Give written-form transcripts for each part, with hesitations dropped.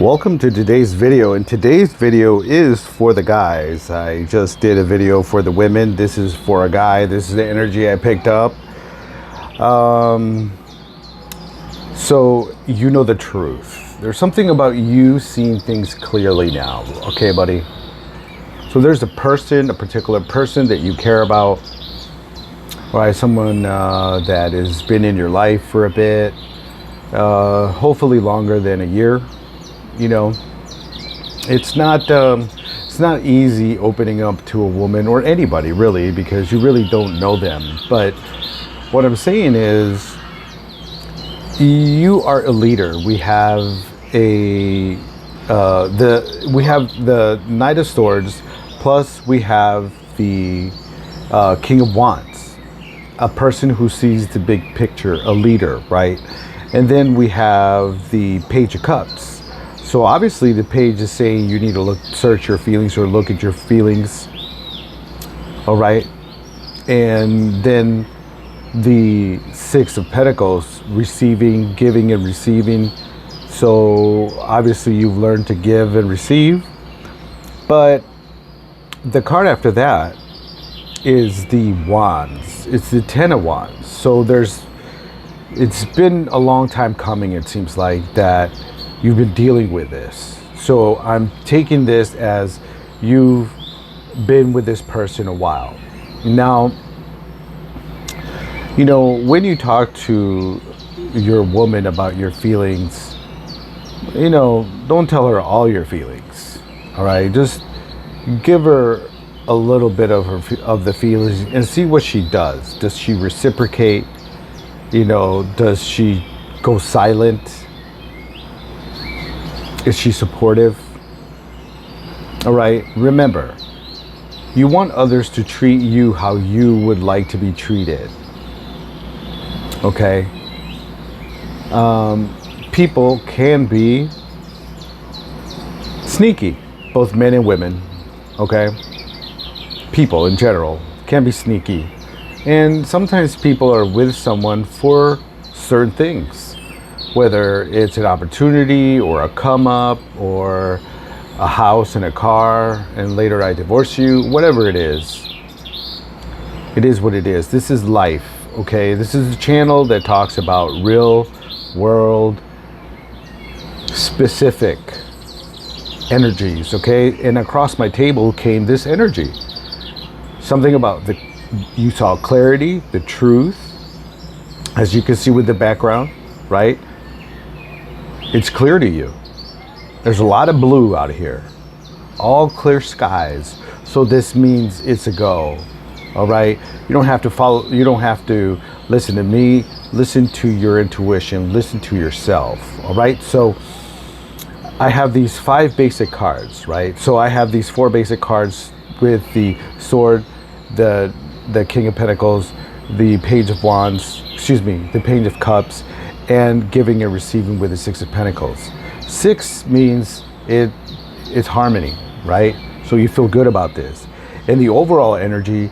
Welcome to today's video, and today's video is for the guys. I just did a video for the women. This is for a guy. This is the energy I picked up. So you know the truth. There's something about you seeing things clearly now. Okay, buddy? So there's a particular person that you care about, right? Someone that has been in your life for a bit, hopefully longer than a year. You know, it's not easy opening up to a woman or anybody really, because you really don't know them. But what I'm saying is, you are a leader. We have the Knight of Swords, plus we have the King of Wands, a person who sees the big picture, a leader, right? And then we have the Page of Cups. So obviously the page is saying you need to search your feelings or look at your feelings. All right. And then the Six of Pentacles, receiving, giving and receiving. So obviously you've learned to give and receive. But the card after that is the Wands. It's the Ten of Wands. So it's been a long time coming, it seems like, that you've been dealing with this. So I'm taking this as you've been with this person a while. Now, you know, when you talk to your woman about your feelings, you know, don't tell her all your feelings. All right, just give her a little bit of the feelings and see what she does. Does she reciprocate? You know, does she go silent? Is she supportive? All right, remember, you want others to treat you how you would like to be treated. Okay? People can be sneaky, both men and women. Okay? People in general can be sneaky. And sometimes people are with someone for certain things. Whether it's an opportunity or a come up or a house and a car, and later I divorce you, whatever it is what it is. This is life, okay? This is a channel that talks about real world specific energies, okay? And across my table came this energy. Something about you saw clarity, the truth, as you can see with the background, right? It's clear to you. There's a lot of blue out here, all clear skies. So this means it's a go. All right. You don't have to follow. You don't have to listen to me. Listen to your intuition. Listen to yourself. All right. So I have these 5 basic cards, right? So I have these 4 basic cards with the Sword, the King of Pentacles, the Page of Wands, the Page of Cups, and giving and receiving with the Six of Pentacles. 6 means it's harmony, right? So you feel good about this. And the overall energy,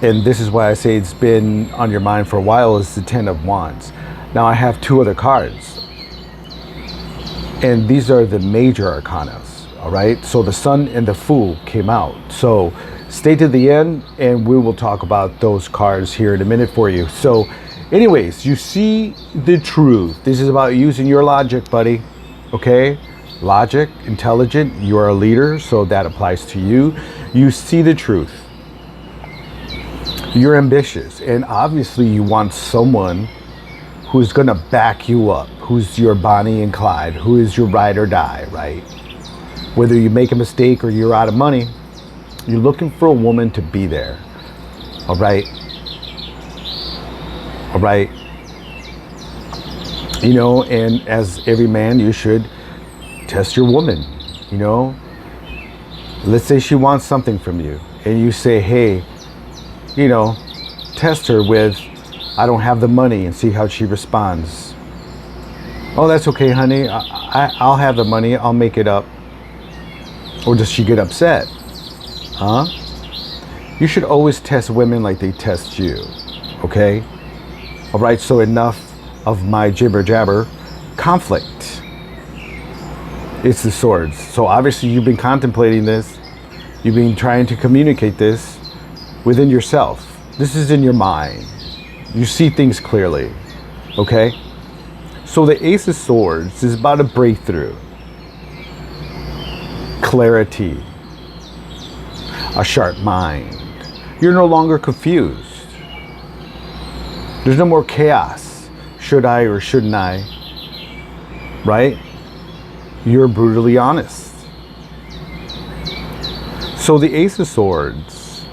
and this is why I say it's been on your mind for a while, is the Ten of Wands. Now I have 2 other cards, and these are the major arcanas, all right? So the Sun and the Fool came out. So stay to the end, and we will talk about those cards here in a minute for you. So anyways, you see the truth. This is about using your logic, buddy. Okay? Logic, intelligent. You are a leader, so that applies to you. You see the truth. You're ambitious, and obviously you want someone who's going to back you up, who's your Bonnie and Clyde, who is your ride or die, right? Whether you make a mistake or you're out of money, you're looking for a woman to be there. All right? All right. You know, and as every man, you should test your woman. You know, let's say she wants something from you, and you say, hey, you know, test her with, I don't have the money, and see how she responds. Oh, that's okay, honey. I'll have the money. I'll make it up. Or does she get upset? Huh? You should always test women like they test you. Okay? All right, so enough of my jibber jabber. Conflict. It's the swords. So obviously you've been contemplating this. You've been trying to communicate this within yourself. This is in your mind. You see things clearly. Okay? So the Ace of Swords is about a breakthrough. Clarity. A sharp mind. You're no longer confused. There's no more chaos. Should I or shouldn't I? Right? You're brutally honest. So the Ace of Swords,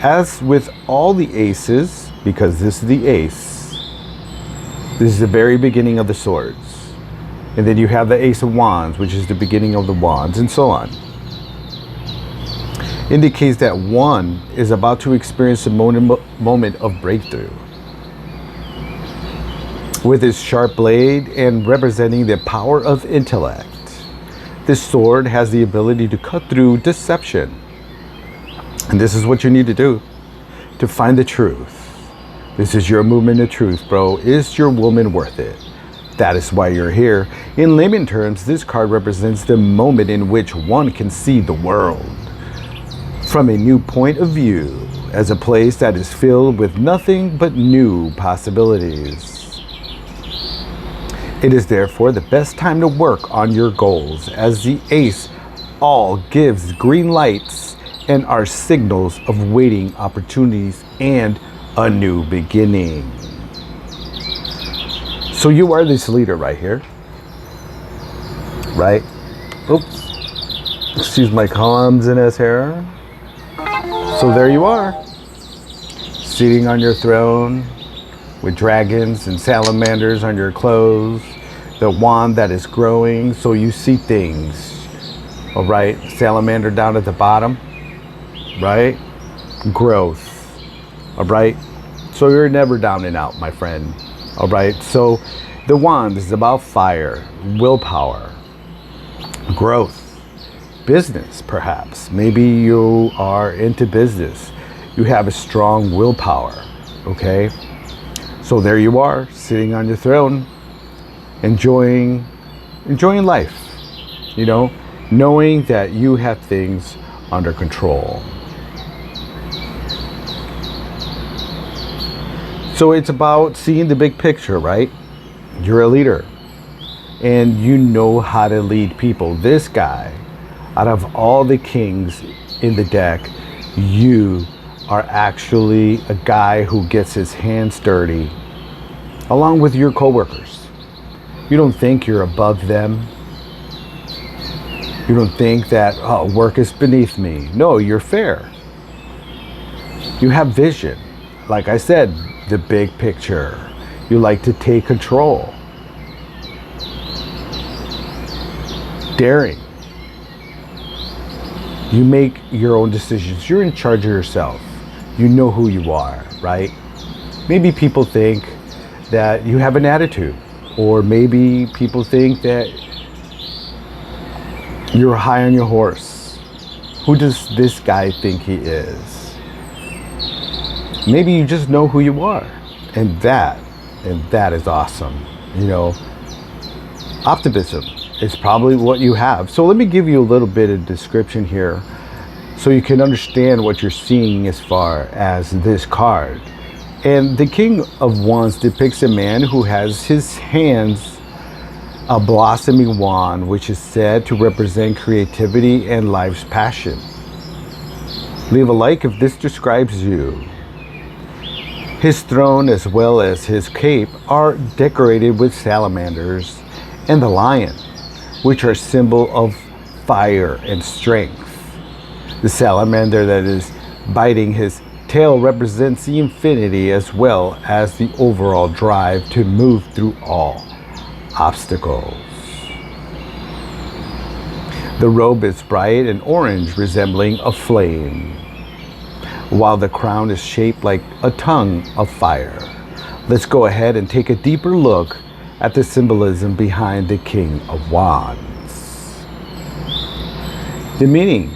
as with all the aces, because this is the ace, this is the very beginning of the swords. And then you have the Ace of Wands, which is the beginning of the wands, and so on. Indicates that one is about to experience a moment of breakthrough. With its sharp blade and representing the power of intellect, this sword has the ability to cut through deception. And this is what you need to do to find the truth. This is your movement of truth, bro. Is your woman worth it? That is why you're here. In layman terms, this card represents the moment in which one can see the world from a new point of view, as a place that is filled with nothing but new possibilities. It is therefore the best time to work on your goals, as the ace all gives green lights and are signals of waiting opportunities and a new beginning. So you are this leader right here, right? Oops, excuse my clumsiness here. So there you are, sitting on your throne with dragons and salamanders on your clothes, the wand that is growing so you see things. All right, salamander down at the bottom, right? Growth. All right, so you're never down and out, my friend. All right, so the wand is about fire, willpower, growth, business, perhaps. Maybe you are into business. You have a strong willpower, okay? So there you are, sitting on your throne, enjoying life, you know, knowing that you have things under control. So it's about seeing the big picture, right? You're a leader and you know how to lead people. This guy, out of all the kings in the deck, you are actually a guy who gets his hands dirty along with your coworkers. You don't think you're above them. You don't think that, oh, work is beneath me. No, you're fair. You have vision. Like I said, the big picture. You like to take control. Daring. You make your own decisions. You're in charge of yourself. You know who you are, right? Maybe people think that you have an attitude, or maybe people think that you're high on your horse. Who does this guy think he is? Maybe you just know who you are, and that is awesome. You know, optimism is probably what you have. So let me give you a little bit of description here so you can understand what you're seeing as far as this card. And the King of Wands depicts a man who has his hands a blossoming wand, which is said to represent creativity and life's passion. Leave a like if this describes you. His throne as well as his cape are decorated with salamanders and the lion, which are symbol of fire and strength. The salamander that is biting his tail represents the infinity as well as the overall drive to move through all obstacles. The robe is bright and orange, resembling a flame, while the crown is shaped like a tongue of fire. Let's go ahead and take a deeper look at the symbolism behind the King of Wands. The meaning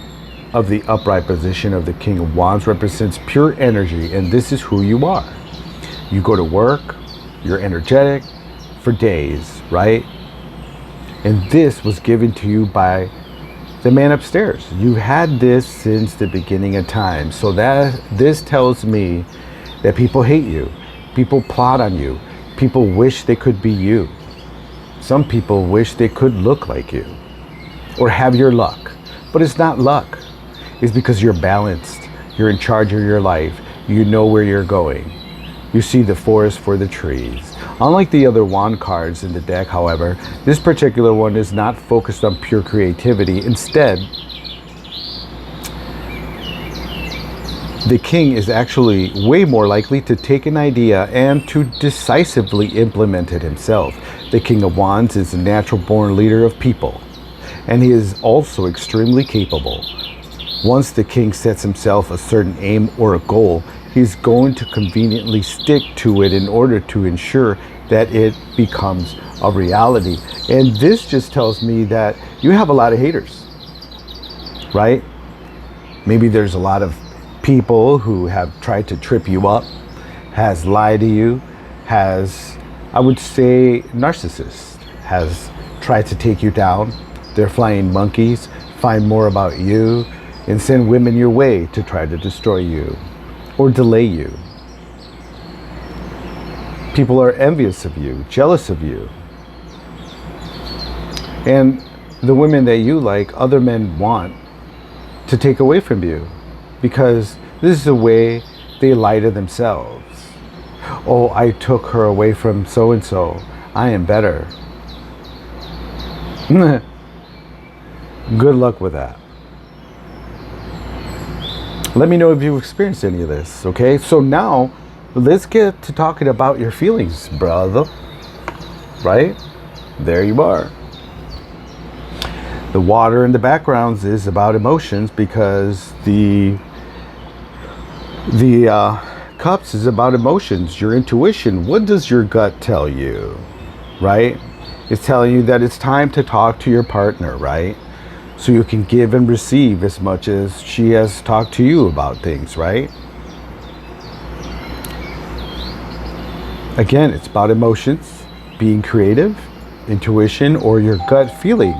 of the upright position of the King of Wands represents pure energy, and this is who you are. You go to work, you're energetic for days, right? And this was given to you by the man upstairs. You've had this since the beginning of time. So that this tells me that people hate you. People plot on you. People wish they could be you. Some people wish they could look like you or have your luck. But it's not luck. It's because you're balanced. You're in charge of your life. You know where you're going. You see the forest for the trees. Unlike the other wand cards in the deck, however, this particular one is not focused on pure creativity. Instead, the king is actually way more likely to take an idea and to decisively implement it himself. The King of Wands is a natural born leader of people, and he is also extremely capable. Once the king sets himself a certain aim or a goal, he's going to conveniently stick to it in order to ensure that it becomes a reality. And this just tells me that you have a lot of haters, right? Maybe there's a lot of people who have tried to trip you up, has lied to you, has, I would say, narcissist, has tried to take you down. They're flying monkeys, find more about you, and send women your way to try to destroy you or delay you. People are envious of you, jealous of you. And the women that you like, other men want to take away from you, because this is the way they lie to themselves. Oh, I took her away from so-and-so. I am better. Good luck with that. Let me know if you've experienced any of this, okay? So now, let's get to talking about your feelings, brother. Right? There you are. The water in the backgrounds is about emotions, because the cups is about emotions, your intuition. What does your gut tell you, right? It's telling you that it's time to talk to your partner, right? So you can give and receive as much as she has talked to you about things, right? Again, it's about emotions, being creative, intuition, or your gut feeling.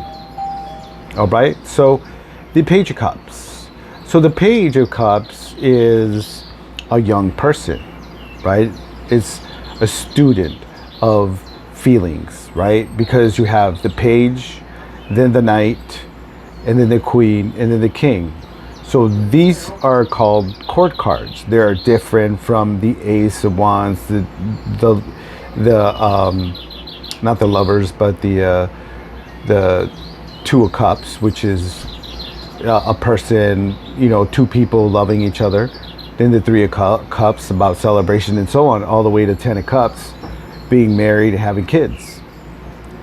All right, so the Page of Cups. So the Page of Cups is a young person, right? It's a student of feelings, right? Because you have the Page, then the Knight, and then the Queen, and then the King. So these are called court cards. They are different from the Ace of Wands, the not the Lovers, but the Two of Cups, which is a person, you know, two people loving each other. Then the Three of Cups, about celebration and so on, all the way to 10 of Cups, being married and having kids.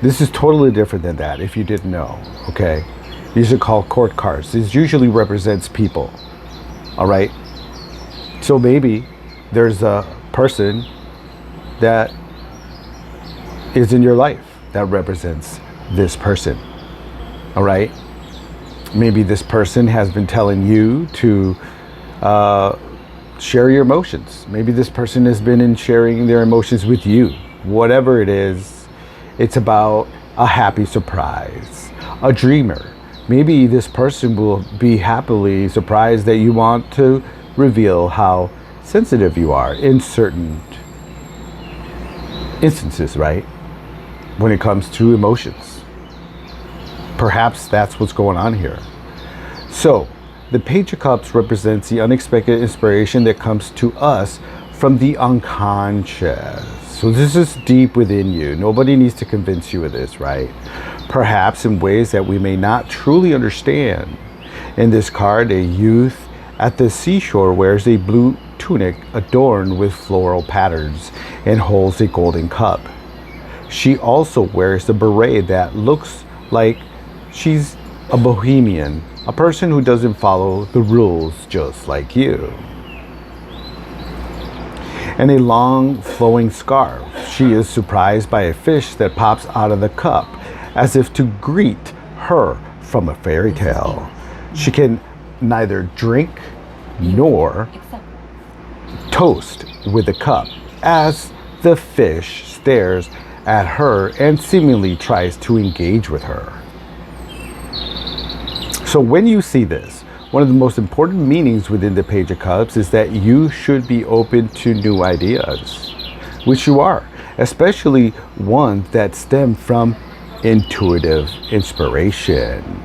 This is totally different than that, if you didn't know, okay? These are called court cards. This usually represents people, all right? So maybe there's a person that is in your life that represents this person, all right? Maybe this person has been telling you to share your emotions. Maybe this person has been sharing their emotions with you. Whatever it is, it's about a happy surprise, a dreamer. Maybe this person will be happily surprised that you want to reveal how sensitive you are in certain instances, right? When it comes to emotions. Perhaps that's what's going on here. So, the Page of Cups represents the unexpected inspiration that comes to us from the unconscious. So this is deep within you. Nobody needs to convince you of this, right? Perhaps in ways that we may not truly understand. In this card, a youth at the seashore wears a blue tunic adorned with floral patterns and holds a golden cup. She also wears a beret that looks like she's a bohemian, a person who doesn't follow the rules just like you. And a long flowing scarf. She is surprised by a fish that pops out of the cup as if to greet her from a fairy tale. She can neither drink nor toast with the cup as the fish stares at her and seemingly tries to engage with her. So when you see this, one of the most important meanings within the Page of Cups is that you should be open to new ideas, which you are, especially ones that stem from intuitive inspiration.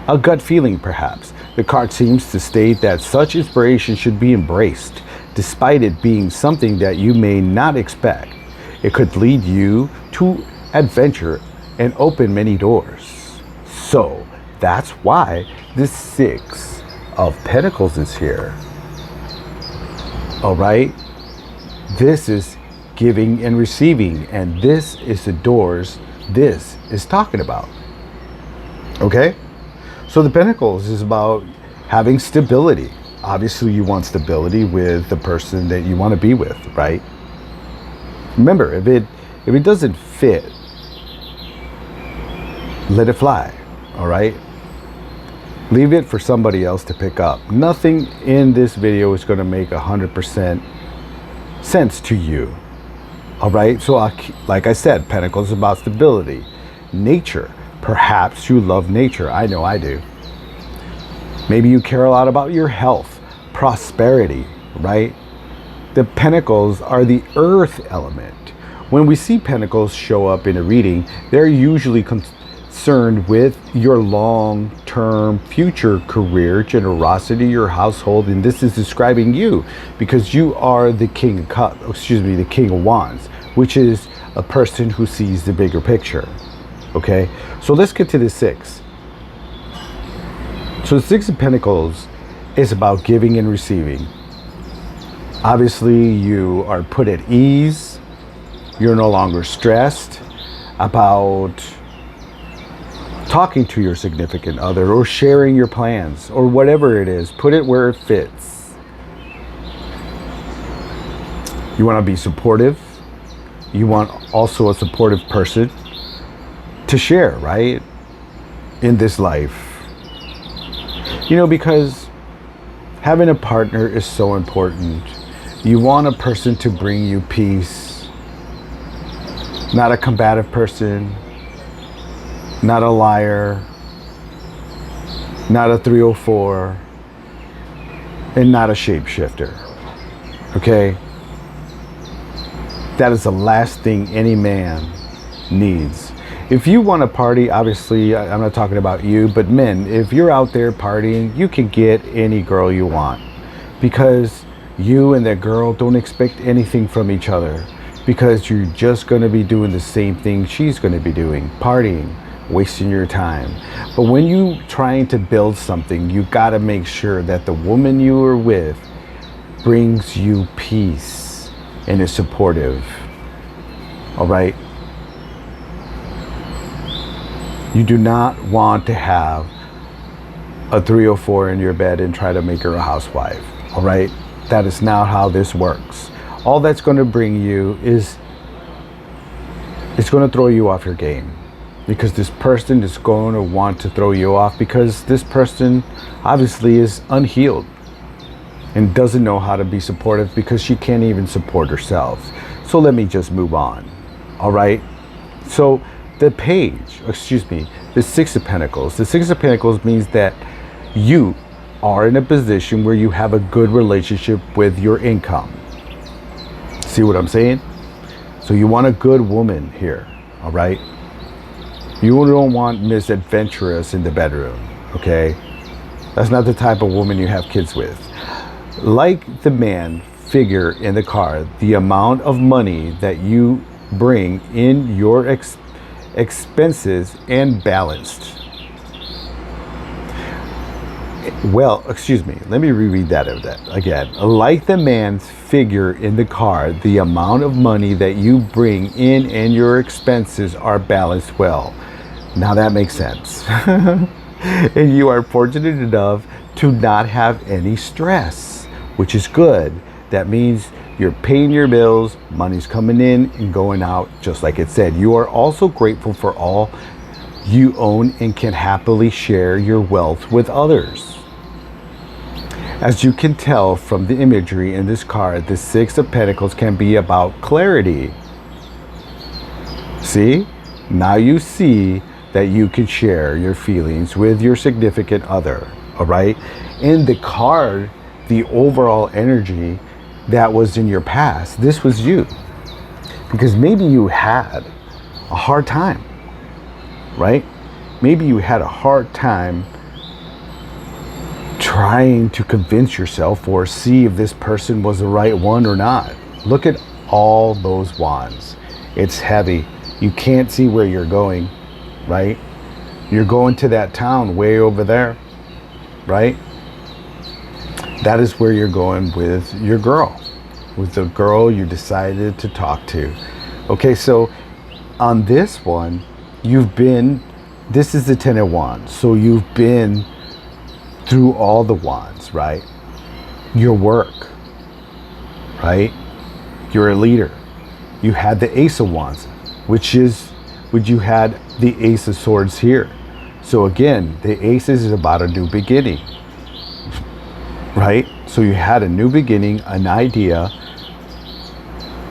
A gut feeling, perhaps. The card seems to state that such inspiration should be embraced, despite it being something that you may not expect. It could lead you to adventure and open many doors. So that's why this Six of Pentacles is here. All right? This is giving and receiving, and this is the doors this is talking about. Okay? So the Pentacles is about having stability. Obviously, you want stability with the person that you want to be with, right? Remember, if it doesn't fit, let it fly. All right? Leave it for somebody else to pick up. Nothing in this video is going to make 100% sense to you. All right? So like I said, Pentacles is about stability. Nature. Perhaps you love nature. I know I do. Maybe you care a lot about your health, prosperity, right? The Pentacles are the earth element. When we see Pentacles show up in a reading, they're usually concerned with your long-term future career, generosity, your household, and this is describing you because you are the King of Cups, the King of Wands, which is a person who sees the bigger picture. Okay, so let's get to the Six. So the Six of Pentacles is about giving and receiving. Obviously, you are put at ease. You're no longer stressed about talking to your significant other or sharing your plans or whatever it is. Put it where it fits. You want to be supportive. You want also a supportive person to share, right? In this life. You know, because having a partner is so important. You want a person to bring you peace. Not a combative person. Not a liar. Not a 304. And not a shapeshifter. Okay? That is the last thing any man needs. If you want to party, obviously, I'm not talking about you, but men, if you're out there partying, you can get any girl you want because you and that girl don't expect anything from each other because you're just going to be doing the same thing she's going to be doing, partying, wasting your time. But when you trying to build something, you got to make sure that the woman you are with brings you peace and is supportive. All right? You do not want to have a 304 in your bed and try to make her a housewife. All right? That is not how this works. All that's going to bring you is it's going to throw you off your game because this person is going to want to throw you off because this person obviously is unhealed and doesn't know how to be supportive because she can't even support herself. So let me just move on. All right? So the the Six of Pentacles. The Six of Pentacles means that you are in a position where you have a good relationship with your income. See what I'm saying? So you want a good woman here, all right? You don't want Miss Adventurous in the bedroom, okay? That's not the type of woman you have kids with. Like the man figure in the card, the amount of money that you bring in your expenses and balanced. Well, let me reread that again. Like the man's figure in the card, the amount of money that you bring in and your expenses are balanced well. Now that makes sense. And you are fortunate enough to not have any stress, which is good. That means you're paying your bills, money's coming in and going out, just like it said. You are also grateful for all you own and can happily share your wealth with others. As you can tell from the imagery in this card, the Six of Pentacles can be about clarity. See? Now you see that you could share your feelings with your significant other, all right? In the card, the overall energy that was in your past, this was you. Because maybe you had a hard time, right? Maybe you had a hard time trying to convince yourself or see if this person was the right one or not. Look at all those wands. It's heavy. You can't see where you're going, right? You're going to that town way over there, right? That is where you're going with your girl, with the girl you decided to talk to. Okay, so on this one, this is the Ten of Wands. So you've been through all the wands, right? Your work, right? You're a leader. You had the Ace of Wands, which you had the Ace of Swords here. So again, the Aces is about a new beginning, right? So you had a new beginning, an idea.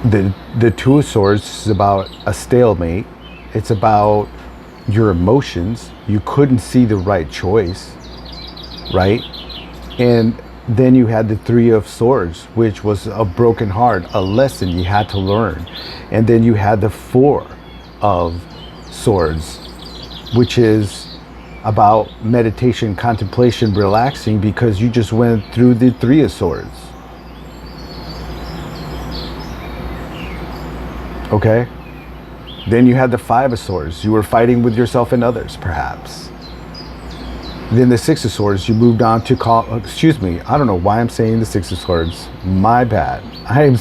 The Two of Swords is about a stalemate. It's about your emotions. You couldn't see the right choice, right? And then you had the Three of Swords, which was a broken heart, a lesson you had to learn. And then you had the Four of Swords, which is about meditation, contemplation, relaxing, because you just went through the Three of Swords. Okay? Then you had the Five of Swords. You were fighting with yourself and others, perhaps. Then the Six of Swords, you moved on to I don't know why I'm saying the Six of Swords. My bad. I'm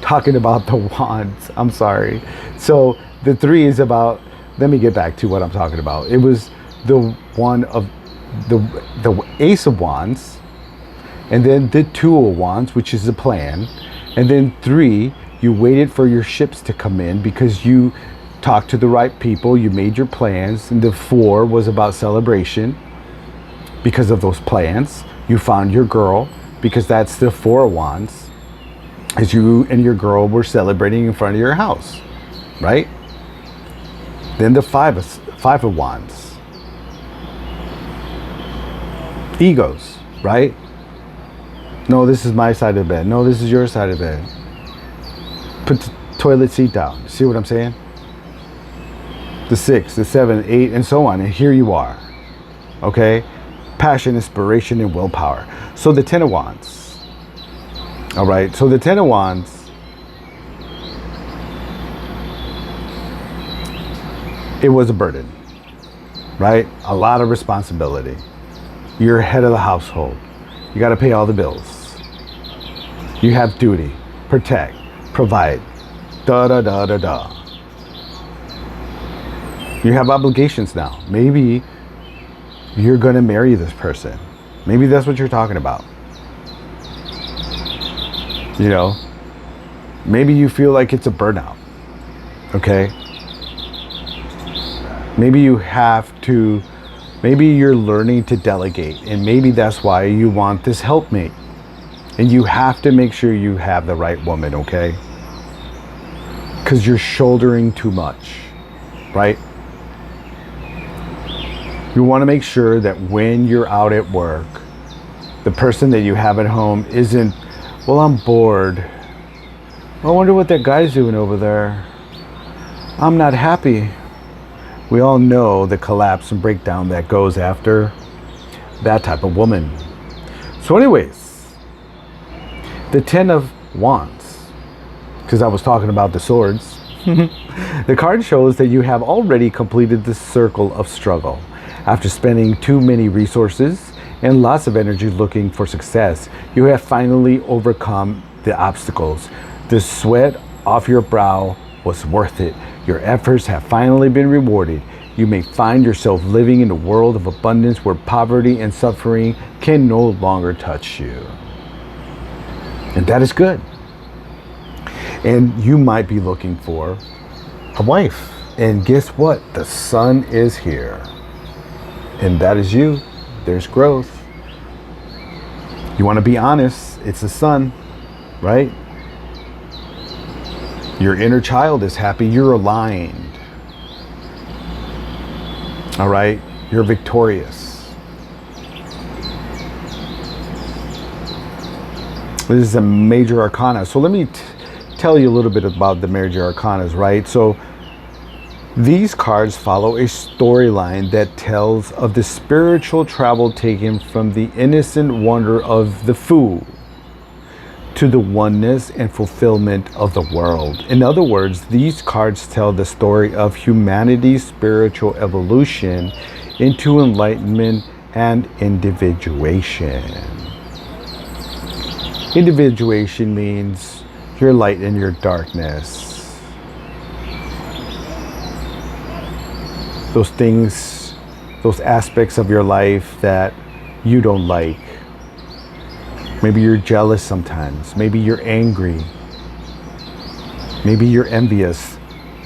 talking about the wands. I'm sorry. So the Three is about, let me get back to what I'm talking about. It was the one of the Ace of Wands, and then the Two of Wands, which is the plan. And then Three, you waited for your ships to come in because you talked to the right people, you made your plans. And the Four was about celebration. Because of those plans, you found your girl, because that's the Four of Wands, as you and your girl were celebrating in front of your house, right? Then the Five of Wands. Egos, right? No, this is my side of the bed. No, this is your side of the bed. Put the toilet seat down. See what I'm saying? The 6, the 7, 8, and so on. And here you are. Okay? Passion, inspiration, and willpower. So the Ten of Wands. All right. So the Ten of Wands, it was a burden, right? A lot of responsibility. You're head of the household. You got to pay all the bills. You have duty, protect, provide, da da da da da. You have obligations now. Maybe you're going to marry this person. Maybe that's what you're talking about. You know, maybe you feel like it's a burnout. Okay? Maybe maybe you're learning to delegate, and maybe that's why you want this helpmate. And you have to make sure you have the right woman, okay? Because you're shouldering too much, right? You want to make sure that when you're out at work, the person that you have at home isn't, well, I'm bored. I wonder what that guy's doing over there. I'm not happy. We all know the collapse and breakdown that goes after that type of woman. So anyways, the Ten of Wands, because I was talking about the swords. The card shows that you have already completed the circle of struggle. After spending too many resources and lots of energy looking for success, you have finally overcome the obstacles. The sweat off your brow was worth it. Your efforts have finally been rewarded. You may find yourself living in a world of abundance where poverty and suffering can no longer touch you. And that is good. And you might be looking for a wife. And guess what? The sun is here. And that is you. There's growth. You want to be honest, it's the sun, right? Your inner child is happy. You're aligned. All right? You're victorious. This is a major arcana. So let me tell you a little bit about the major arcanas, right? So these cards follow a storyline that tells of the spiritual travel taken from the innocent wonder of the fool to the oneness and fulfillment of the world. In other words, these cards tell the story of humanity's spiritual evolution into enlightenment and individuation. Individuation means your light and your darkness. Those things, those aspects of your life that you don't like. Maybe you're jealous sometimes. Maybe you're angry. Maybe you're envious.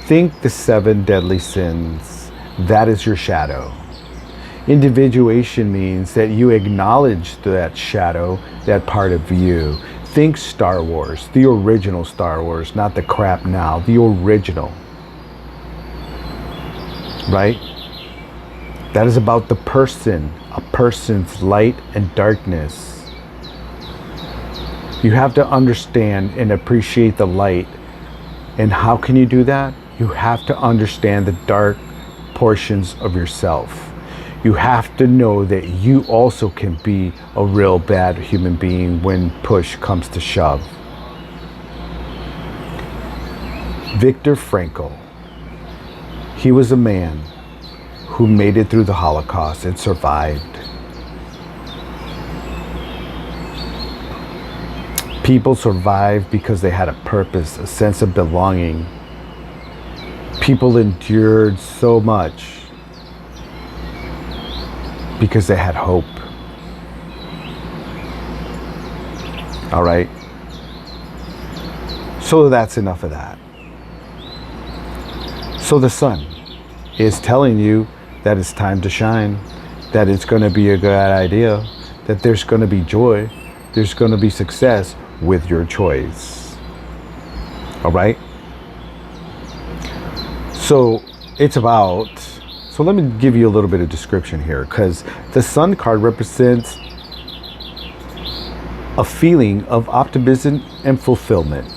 Think the 7 deadly sins. That is your shadow. Individuation means that you acknowledge that shadow, that part of you. Think Star Wars, the original Star Wars, not the crap now, the original. Right? That is about the person, a person's light and darkness. You have to understand and appreciate the light. And how can you do that? You have to understand the dark portions of yourself. You have to know that you also can be a real bad human being when push comes to shove. Viktor Frankl, he was a man who made it through the Holocaust and survived. People survived because they had a purpose, a sense of belonging. People endured so much because they had hope. All right? So that's enough of that. So the sun is telling you that it's time to shine, that it's going to be a good idea, that there's going to be joy, there's going to be success with your choice. All right? So it's about, so let me give you a little bit of description here, because the sun card represents a feeling of optimism and fulfillment.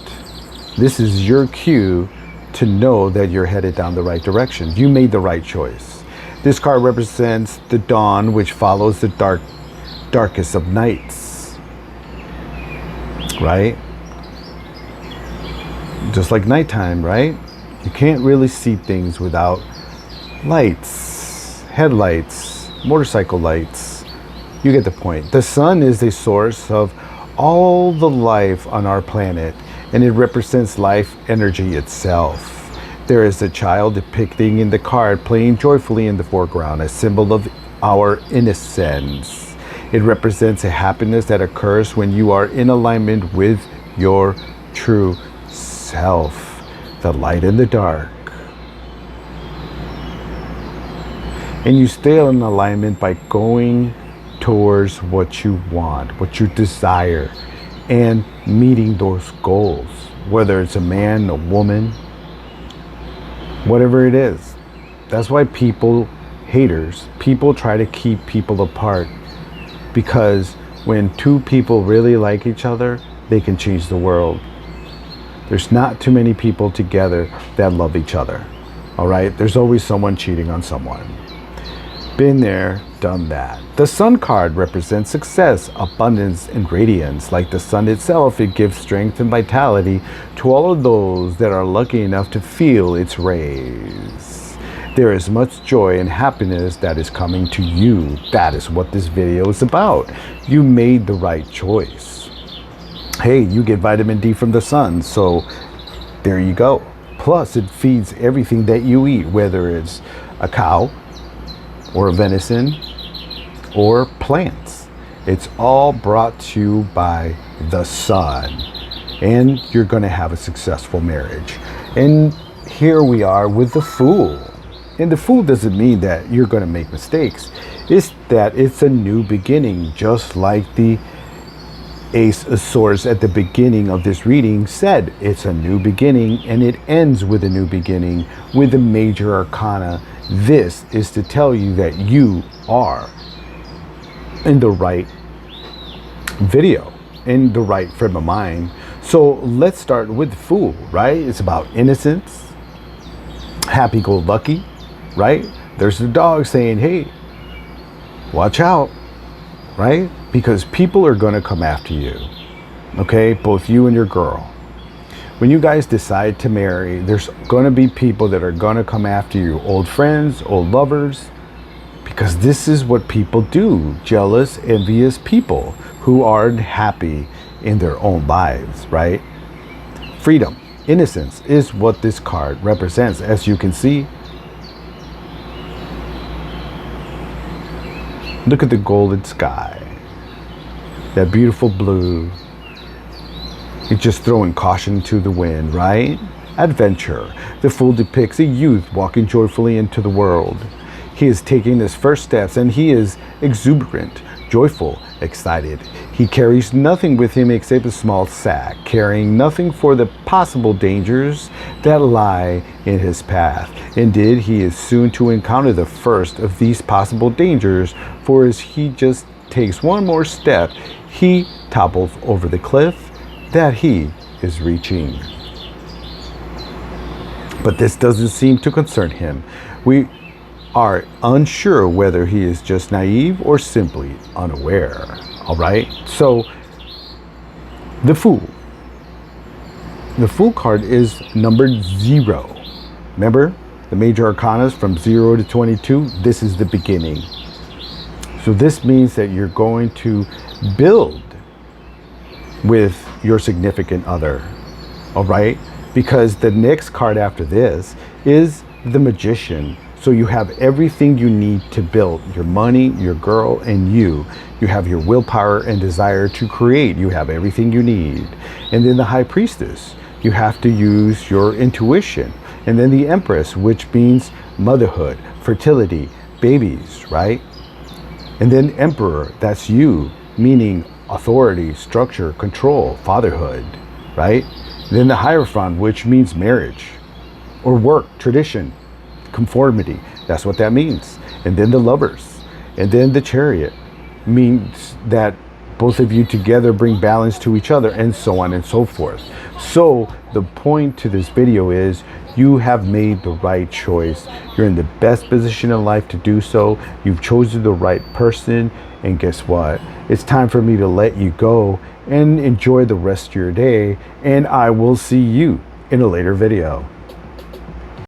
This is your cue to know that you're headed down the right direction. You made the right choice. This card represents the dawn, which follows the darkest of nights. Right? Just like nighttime, right? You can't really see things without lights, headlights, motorcycle lights. You get the point. The sun is a source of all the life on our planet, and it represents life energy itself. There is a child depicting in the card playing joyfully in the foreground, a symbol of our innocence. It represents a happiness that occurs when you are in alignment with your true self, the light and the dark. And you stay in alignment by going towards what you want, what you desire, and meeting those goals, whether it's a man, a woman, whatever it is. That's why haters, people try to keep people apart, because when two people really like each other, they can change the world. There's not too many people together that love each other. All right? There's always someone cheating on someone. Been there, done that. The sun card represents success, abundance, and radiance. Like the sun itself, it gives strength and vitality to all of those that are lucky enough to feel its rays. There is much joy and happiness that is coming to you. That is what this video is about. You made the right choice. Hey, you get vitamin D from the sun, so there you go. Plus, it feeds everything that you eat, whether it's a cow, or venison, or plants. It's all brought to you by the sun. And you're gonna have a successful marriage. And here we are with the Fool. And the Fool doesn't mean that you're gonna make mistakes. It's that it's a new beginning, just like the Ace of Swords at the beginning of this reading said. It's a new beginning, and it ends with a new beginning with the major arcana This is to tell you that you are in the right video, in the right frame of mind. So let's start with Fool, right? It's about innocence, happy-go-lucky, right? There's the dog saying, hey, watch out, right? Because people are going to come after you, okay? Both you and your girl. When you guys decide to marry, there's going to be people that are going to come after you, old friends, old lovers, because this is what people do. Jealous, envious people who aren't happy in their own lives, right? Freedom, innocence is what this card represents. As you can see, look at the golden sky, that beautiful blue. It's just throwing caution to the wind, right? Adventure. The Fool depicts a youth walking joyfully into the world. He is taking his first steps and he is exuberant, joyful, excited. He carries nothing with him except a small sack, carrying nothing for the possible dangers that lie in his path. Indeed, he is soon to encounter the first of these possible dangers, for as he just takes one more step, he topples over the cliff that he is reaching. But this doesn't seem to concern him. We are unsure whether he is just naive or simply unaware. All right, so the Fool. The Fool card is numbered 0. Remember, the major arcanas from 0 to 22, this is the beginning. So this means that you're going to build with your significant other, all right? Because the next card after this is the Magician. So you have everything you need to build your money, your girl, and you. You have your willpower and desire to create. You have everything you need. And then the High Priestess, you have to use your intuition. And then the Empress, which means motherhood, fertility, babies, right? And then Emperor, that's you, meaning authority, structure, control, fatherhood, right? And then the Hierophant, which means marriage or work, tradition, conformity. That's what that means. And then the Lovers. And then the Chariot means that both of you together bring balance to each other, and so on and so forth. So the point to this video is you have made the right choice. You're in the best position in life to do so. You've chosen the right person, and guess what? It's time for me to let you go and enjoy the rest of your day, and I will see you in a later video.